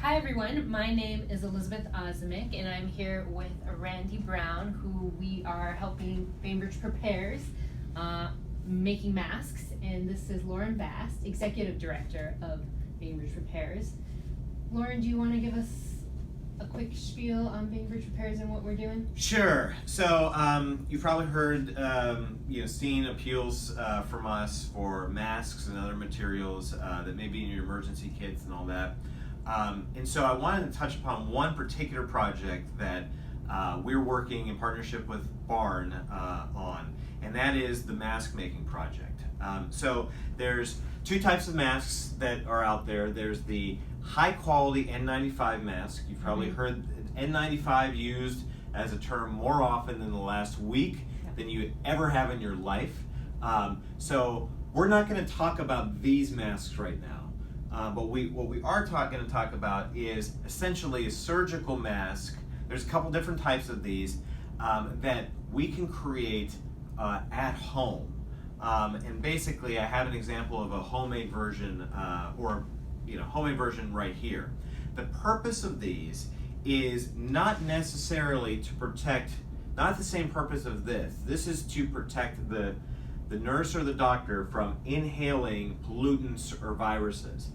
Hi everyone, my name is Elizabeth Ozimick and I'm here with Randy Brown, who we are helping Bainbridge Prepares making masks, and this is Lauren Bast, Executive Director of Bainbridge Prepares. Lauren, do you want to give us a quick spiel on Bainbridge Prepares and what we're doing? Sure. So you've probably heard, seen appeals from us for masks and other materials that may be in your emergency kits and all that. And so I wanted to touch upon one particular project that we're working in partnership with Barn on, and that is the mask making project. So there's two types of masks that are out there. There's the high quality N95 mask. You've probably heard N95 used as a term more often in the last week than you ever have in your life. So we're not going to talk about these masks right now. But what we are going to talk about is essentially a surgical mask. There's a couple different types of these that we can create at home. And basically I have an example of a homemade version homemade version right here. The purpose of these is not necessarily to protect, not the same purpose of this. This is to protect the nurse or the doctor from inhaling pollutants or viruses.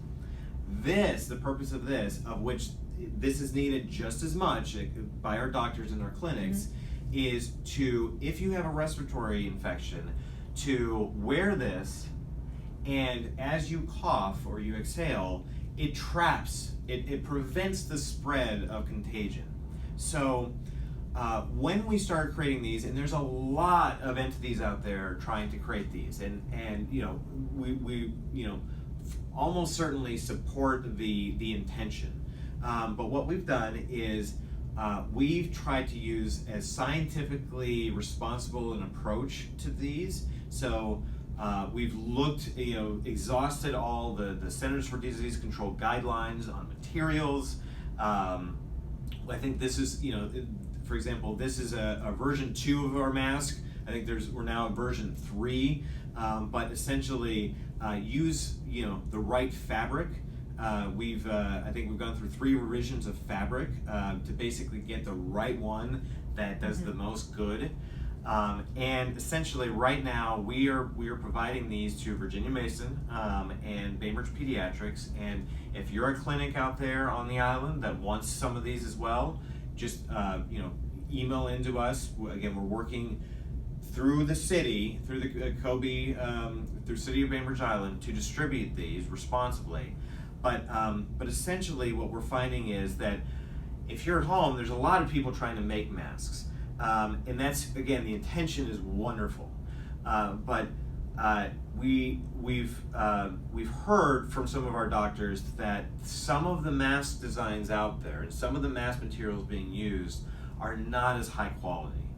The purpose of this, of which this is needed just as much by our doctors in our clinics, is to, if you have a respiratory infection, to wear this, and as you cough or you exhale, it traps, it prevents the spread of contagion. So when we started creating these, and there's a lot of entities out there trying to create these, and we almost certainly support the intention. But what we've done is we've tried to use as scientifically responsible an approach to these. So we've looked, exhausted all the Centers for Disease Control guidelines on materials. I think this is, for example, this is a version 2 of our mask. I think we're now in version 3, but essentially use the right fabric. I think we've gone through 3 revisions of fabric to basically get the right one that does the most good. And essentially right now we are providing these to Virginia Mason and Bainbridge Pediatrics, and if you're a clinic out there on the island that wants some of these as well, just email into us. Again, we're working through the city, through the through City of Bainbridge Island to distribute these responsibly. But essentially what we're finding is that if you're at home, there's a lot of people trying to make masks. And that's, again, the intention is wonderful. But we've heard from some of our doctors that some of the mask designs out there and some of the mask materials being used are not as high quality.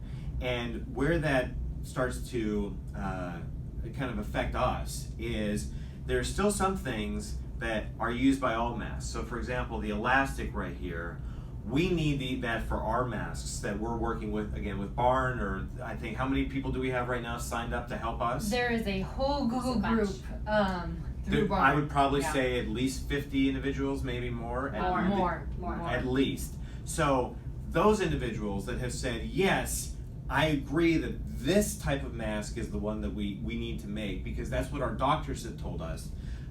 And where that starts to kind of affect us is there's still some things that are used by all masks. So for example, the elastic right here, we need that for our masks that we're working with, again, with Barn, or I think, how many people do we have right now signed up to help us? There is a whole Google group through Barn. I would probably say at least 50 individuals, maybe more. More. At least. So those individuals that have said, yes, I agree that this type of mask is the one that we need to make because that's what our doctors have told us.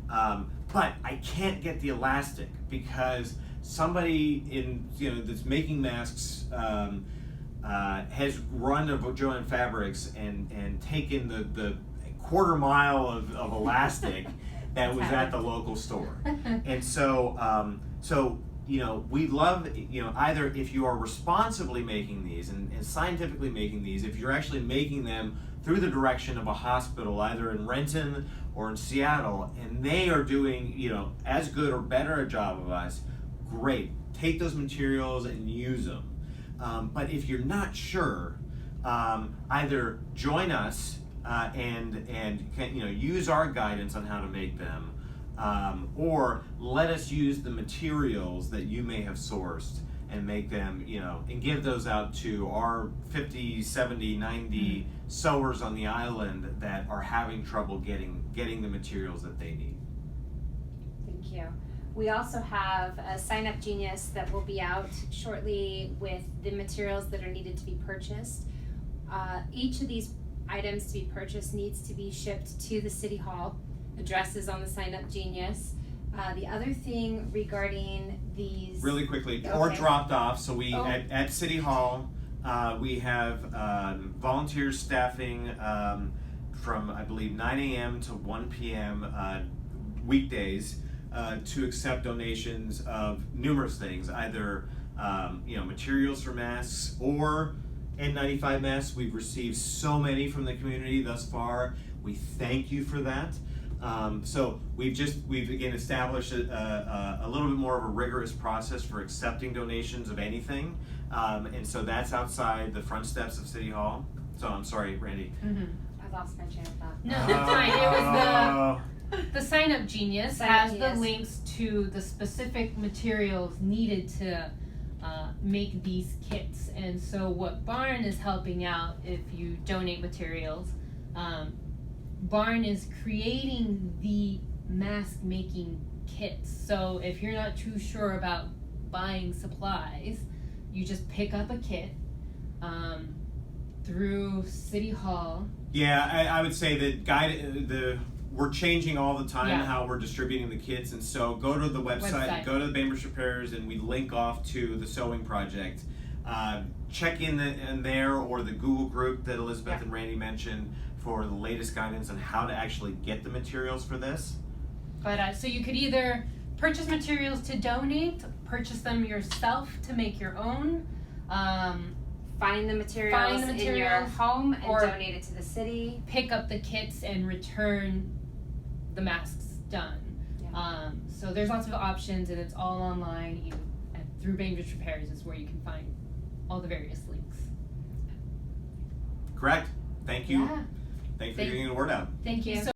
But I can't get the elastic because somebody that's making masks has run to Jo-Ann Fabrics and taken the quarter mile of elastic that was at the local store. And so we love, either if you are responsibly making these and scientifically making these, if you're actually making them through the direction of a hospital, either in Renton or in Seattle, and they are doing, as good or better a job of us, great. Take those materials and use them. But if you're not sure, either join us and use our guidance on how to make them, or let us use the materials that you may have sourced and make them, and give those out to our 50, 70, 90 sewers on the island that are having trouble getting the materials that they need. Thank you. We also have a Sign Up Genius that will be out shortly with the materials that are needed to be purchased. Each of these items to be purchased needs to be shipped to the City Hall. Address is on the Sign Up Genius. The other thing regarding these. Really quickly, or Okay. dropped off. So we Oh. at City Hall, we have volunteers staffing from I believe 9 a.m. to 1 p.m. Weekdays to accept donations of numerous things, either materials for masks or N95 masks. We've received so many from the community thus far. We thank you for that. So we've again established a little bit more of a rigorous process for accepting donations of anything, and so that's outside the front steps of City Hall. So I'm sorry, Randy. I lost my train of thought. No, that's fine. It was Oh. the Sign Up Genius Sign Up has Genius. the links to the specific materials needed to make these kits. And so what Barn is helping out, if you donate materials, Barn is creating the mask making kits. So if you're not too sure about buying supplies, you just pick up a kit through City Hall. Yeah, I would say that we're changing all the time Yeah. how we're distributing the kits, and so go to the website. Go to the Bainbridge Repairs, and we link off to the sewing project. Check in there or the Google group that Elizabeth and Randy mentioned for the latest guidance on how to actually get the materials for this. But so you could either purchase materials to donate, purchase them yourself to make your own. Find the materials in your materials, home and or donate it to the city. Pick up the kits and return the masks done. Yeah. So there's lots of options, and it's all online. Through Bainbridge Repairs is where you can find all the various links. Correct. Thank you. Yeah. Thank you for Thank- getting the word out. Thank you you. so